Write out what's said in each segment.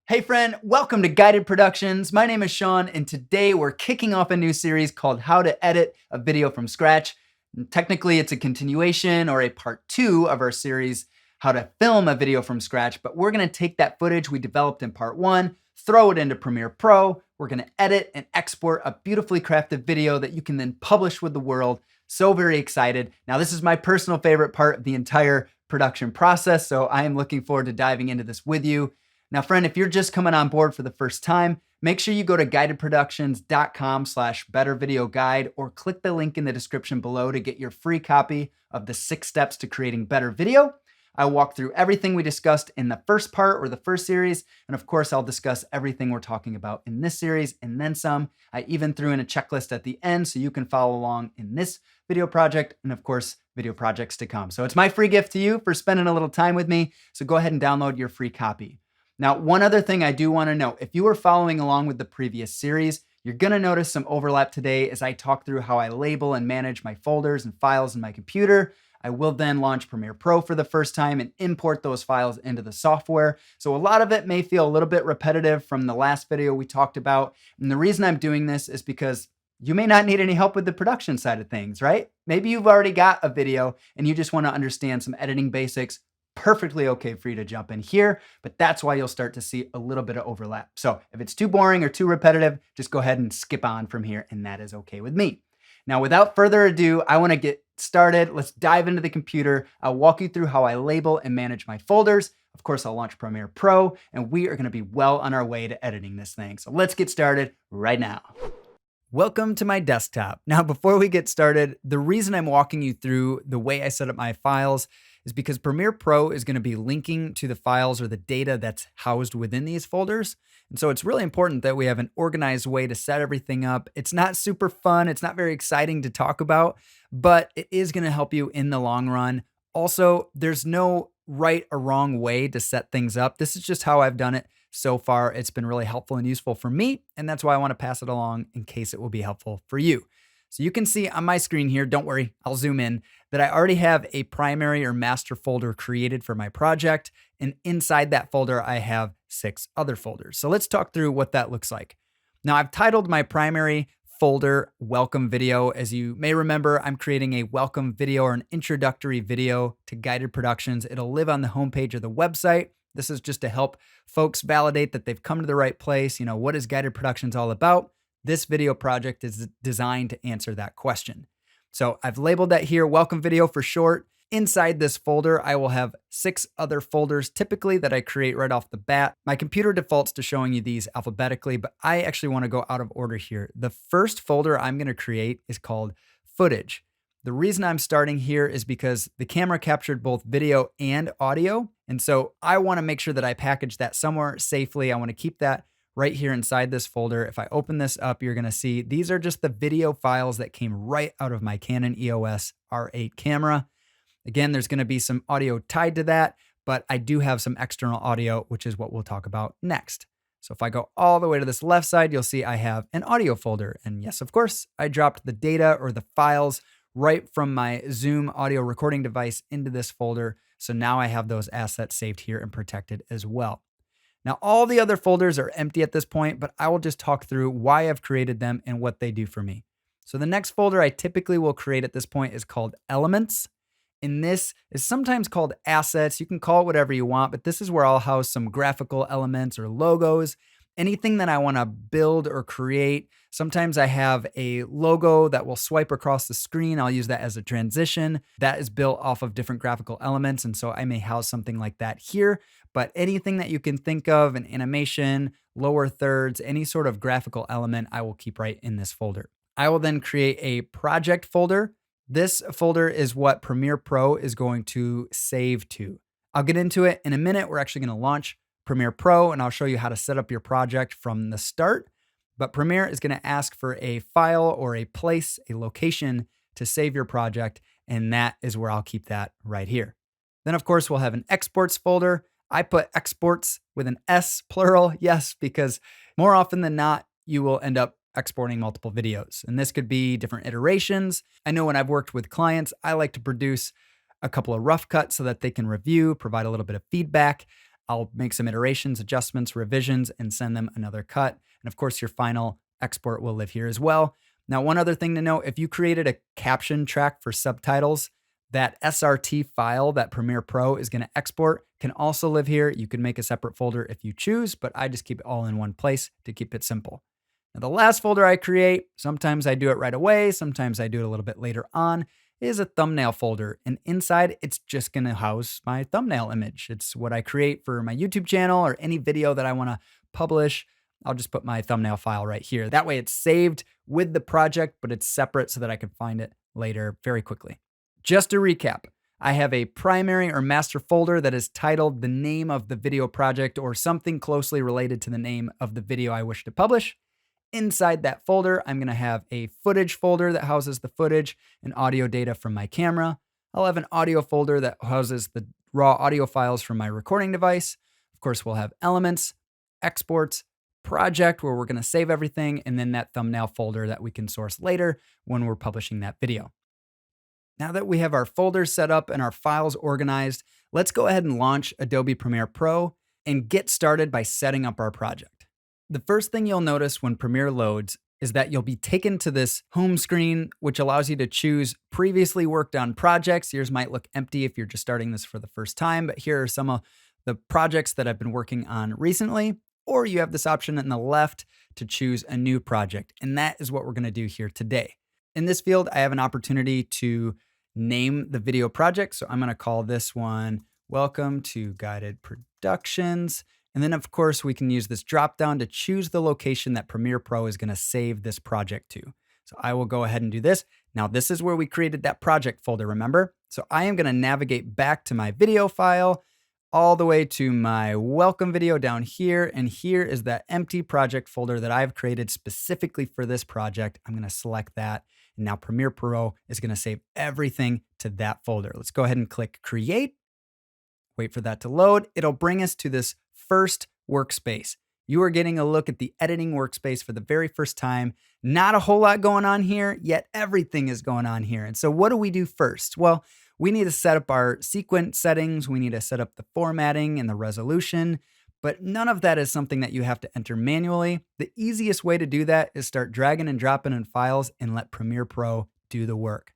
Hey friend, welcome to Guided Productions. My name is Sean, and today we're kicking off a new series called How to Edit a Video from Scratch. And technically, it's a continuation or a part 2 of our series, How to Film a Video from Scratch, but we're gonna take that footage we developed in part 1, throw it into Premiere Pro, we're gonna edit and export a beautifully crafted video that you can then publish with the world. So very excited. Now, this is my personal favorite part of the entire production process, so I am looking forward to diving into this with you. Now, friend, if you're just coming on board for the first time, make sure you go to guidedproductions.com/bettervideoguide or click the link in the description below to get your free copy of the 6 steps to creating better video. I'll walk through everything we discussed in the first part or the first series. And of course, I'll discuss everything we're talking about in this series and then some. I even threw in a checklist at the end so you can follow along in this video project and of course, video projects to come. So it's my free gift to you for spending a little time with me. So go ahead and download your free copy. Now, one other thing I do want to note, if you were following along with the previous series, you're going to notice some overlap today as I talk through how I label and manage my folders and files in my computer. I will then launch Premiere Pro for the first time and import those files into the software. So a lot of it may feel a little bit repetitive from the last video we talked about. And the reason I'm doing this is because you may not need any help with the production side of things, right? Maybe you've already got a video and you just want to understand some editing basics. Perfectly okay for you to jump in here, but that's why you'll start to see a little bit of overlap. So if it's too boring or too repetitive, just go ahead and skip on from here, and that is okay with me. Now, without further ado, I want to get started. Let's dive into the computer. I'll walk you through how I label and manage my folders. Of course, I'll launch Premiere Pro, and we are going to be well on our way to editing this thing. So let's get started right now. Welcome to my desktop. Now, before we get started, the reason I'm walking you through the way I set up my files is because Premiere Pro is going to be linking to the files or the data that's housed within these folders. And so it's really important that we have an organized way to set everything up. It's not super fun. It's not very exciting to talk about, but it is going to help you in the long run. Also, there's no right or wrong way to set things up. This is just how I've done it so far. It's been really helpful and useful for me, and that's why I want to pass it along in case it will be helpful for you. So you can see on my screen here, don't worry, I'll zoom in, that I already have a primary or master folder created for my project. And inside that folder, I have 6 other folders. So let's talk through what that looks like. Now, I've titled my primary folder Welcome Video. As you may remember, I'm creating a welcome video or an introductory video to Guided Productions. It'll live on the homepage of the website. This is just to help folks validate that they've come to the right place. You know, what is Guided Productions all about? This video project is designed to answer that question. So I've labeled that here, welcome video for short. Inside this folder, I will have 6 other folders typically that I create right off the bat. My computer defaults to showing you these alphabetically, but I actually want to go out of order here. The first folder I'm going to create is called footage. The reason I'm starting here is because the camera captured both video and audio. And so I want to make sure that I package that somewhere safely. I want to keep that right here inside this folder. If I open this up, you're going to see these are just the video files that came right out of my Canon EOS R8 camera. Again, there's going to be some audio tied to that, but I do have some external audio, which is what we'll talk about next. So if I go all the way to this left side, you'll see I have an audio folder. And yes, of course, I dropped the data or the files right from my Zoom audio recording device into this folder. So now I have those assets saved here and protected as well. Now, all the other folders are empty at this point, but I will just talk through why I've created them and what they do for me. So the next folder I typically will create at this point is called Elements. And this is sometimes called Assets. You can call it whatever you want, but this is where I'll house some graphical elements or logos, anything that I want to build or create. Sometimes I have a logo that will swipe across the screen. I'll use that as a transition. That is built off of different graphical elements. And so I may house something like that here. But anything that you can think of, an animation, lower thirds, any sort of graphical element, I will keep right in this folder. I will then create a project folder. This folder is what Premiere Pro is going to save to. I'll get into it in a minute. We're actually going to launch Premiere Pro, and I'll show you how to set up your project from the start. But Premiere is going to ask for a file or a place, a location to save your project, and that is where I'll keep that right here. Then, of course, we'll have an exports folder. I put exports with an S plural, yes, because more often than not, you will end up exporting multiple videos. And this could be different iterations. I know when I've worked with clients, I like to produce a couple of rough cuts so that they can review, provide a little bit of feedback. I'll make some iterations, adjustments, revisions, and send them another cut. And of course, your final export will live here as well. Now, one other thing to note, if you created a caption track for subtitles, that SRT file that Premiere Pro is going to export can also live here. You can make a separate folder if you choose, but I just keep it all in one place to keep it simple. Now, the last folder I create, sometimes I do it right away, sometimes I do it a little bit later on, is a thumbnail folder. And inside, it's just going to house my thumbnail image. It's what I create for my YouTube channel or any video that I want to publish. I'll just put my thumbnail file right here. That way it's saved with the project, but it's separate so that I can find it later very quickly. Just to recap, I have a primary or master folder that is titled the name of the video project or something closely related to the name of the video I wish to publish. Inside that folder, I'm going to have a footage folder that houses the footage and audio data from my camera. I'll have an audio folder that houses the raw audio files from my recording device. Of course, we'll have elements, exports, project where we're going to save everything, and then that thumbnail folder that we can source later when we're publishing that video. Now that we have our folders set up and our files organized, let's go ahead and launch Adobe Premiere Pro and get started by setting up our project. The first thing you'll notice when Premiere loads is that you'll be taken to this home screen, which allows you to choose previously worked on projects. Yours might look empty if you're just starting this for the first time, but here are some of the projects that I've been working on recently. Or you have this option on the left to choose a new project. And that is what we're going to do here today. In this field, I have an opportunity to name the video project. So I'm going to call this one Welcome to Guided Productions. And then of course we can use this drop down to choose the location that Premiere Pro is going to save this project to. So I will go ahead and do this. Now this is where we created that project folder, remember? So I am going to navigate back to my video file all the way to my welcome video down here. And here is that empty project folder that I've created specifically for this project. I'm going to select that. And now Premiere Pro is going to save everything to that folder. Let's go ahead and click create. Wait for that to load. It'll bring us to this first workspace. You are getting a look at the editing workspace for the very first time. Not a whole lot going on here, yet everything is going on here. And so what do we do first? Well, we need to set up our sequence settings. We need to set up the formatting and the resolution, but none of that is something that you have to enter manually. The easiest way to do that is start dragging and dropping in files and let Premiere Pro do the work.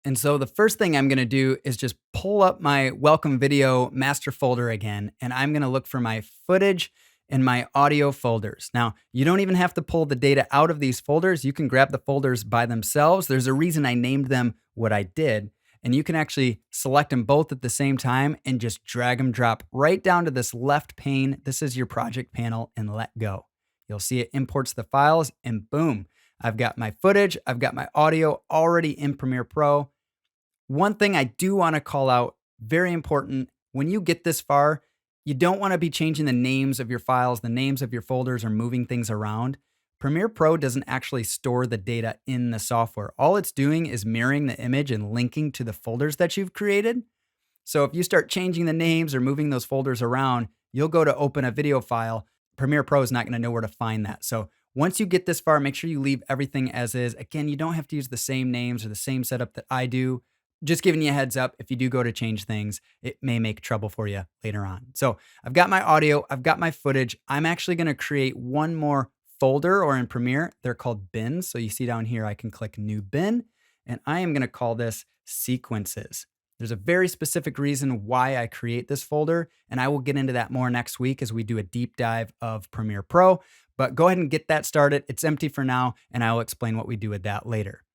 And so the first thing I'm going to do is just pull up my welcome video master folder again, and I'm going to look for my footage and my audio folders. Now, you don't even have to pull the data out of these folders. You can grab the folders by themselves. There's a reason I named them what I did. And you can actually select them both at the same time and just drag them drop right down to this left pane. This is your project panel and let go. You'll see it imports the files and boom, I've got my footage. I've got my audio already in Premiere Pro. One thing I do want to call out, very important, when you get this far, you don't want to be changing the names of your files, the names of your folders, or moving things around. Premiere Pro doesn't actually store the data in the software. All it's doing is mirroring the image and linking to the folders that you've created. So if you start changing the names or moving those folders around, you'll go to open a video file. Premiere Pro is not going to know where to find that. So once you get this far, make sure you leave everything as is. Again, you don't have to use the same names or the same setup that I do. Just giving you a heads up, if you do go to change things, it may make trouble for you later on. So I've got my audio, I've got my footage. I'm actually going to create one more folder, or in Premiere, they're called bins. So you see down here, I can click new bin, and I am going to call this sequences. There's a very specific reason why I create this folder, and I will get into that more next week as we do a deep dive of Premiere Pro. But go ahead and get that started. It's empty for now, and I will explain what we do with that later.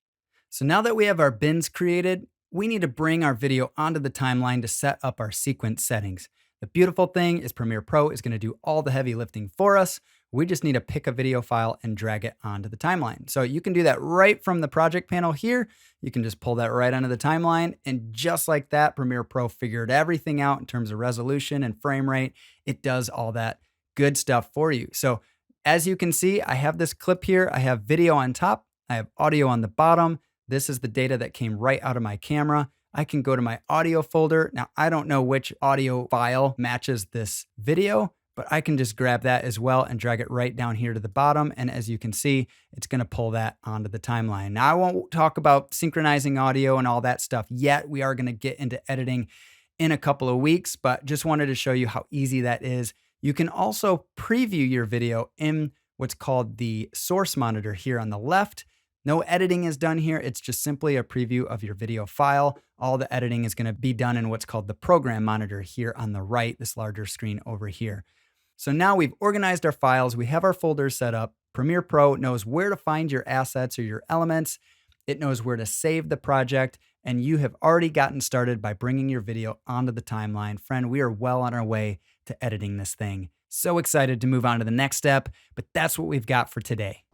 So now that we have our bins created, we need to bring our video onto the timeline to set up our sequence settings. The beautiful thing is Premiere Pro is going to do all the heavy lifting for us. We just need to pick a video file and drag it onto the timeline. So you can do that right from the project panel here. You can just pull that right onto the timeline. And just like that, Premiere Pro figured everything out in terms of resolution and frame rate. It does all that good stuff for you. So as you can see, I have this clip here. I have video on top. I have audio on the bottom. This is the data that came right out of my camera. I can go to my audio folder. Now, I don't know which audio file matches this video, but I can just grab that as well and drag it right down here to the bottom. And as you can see, it's going to pull that onto the timeline. Now, I won't talk about synchronizing audio and all that stuff yet. We are going to get into editing in a couple of weeks, but just wanted to show you how easy that is. You can also preview your video in what's called the source monitor here on the left. No editing is done here. It's just simply a preview of your video file. All the editing is going to be done in what's called the program monitor here on the right, this larger screen over here. So now we've organized our files. We have our folders set up. Premiere Pro knows where to find your assets or your elements. It knows where to save the project. And you have already gotten started by bringing your video onto the timeline. Friend, we are well on our way to editing this thing. So excited to move on to the next step, but that's what we've got for today.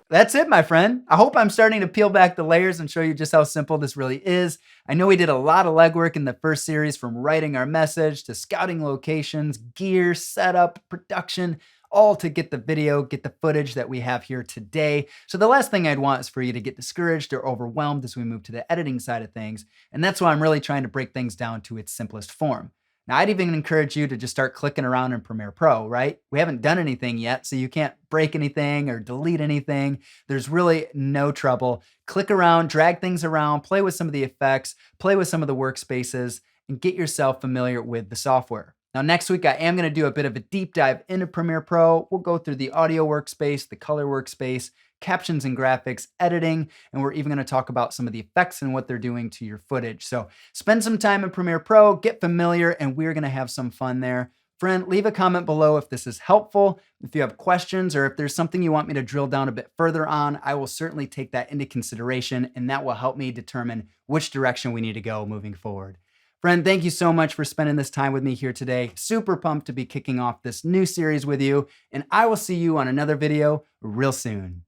That's it, my friend. I hope I'm starting to peel back the layers and show you just how simple this really is. I know we did a lot of legwork in the first series, from writing our message to scouting locations, gear, setup, production, all to get the video, get the footage that we have here today. So the last thing I'd want is for you to get discouraged or overwhelmed as we move to the editing side of things. And that's why I'm really trying to break things down to its simplest form. Now, I'd even encourage you to just start clicking around in Premiere Pro, right? We haven't done anything yet, so you can't break anything or delete anything. There's really no trouble. Click around, drag things around, play with some of the effects, play with some of the workspaces, and get yourself familiar with the software. Now, next week, I am going to do a bit of a deep dive into Premiere Pro. We'll go through the audio workspace, the color workspace, captions and graphics, editing, and we're even going to talk about some of the effects and what they're doing to your footage. So spend some time in Premiere Pro, get familiar, and we're going to have some fun there. Friend, leave a comment below if this is helpful. If you have questions or if there's something you want me to drill down a bit further on, I will certainly take that into consideration, and that will help me determine which direction we need to go moving forward. Friend, thank you so much for spending this time with me here today. Super pumped to be kicking off this new series with you, and I will see you on another video real soon.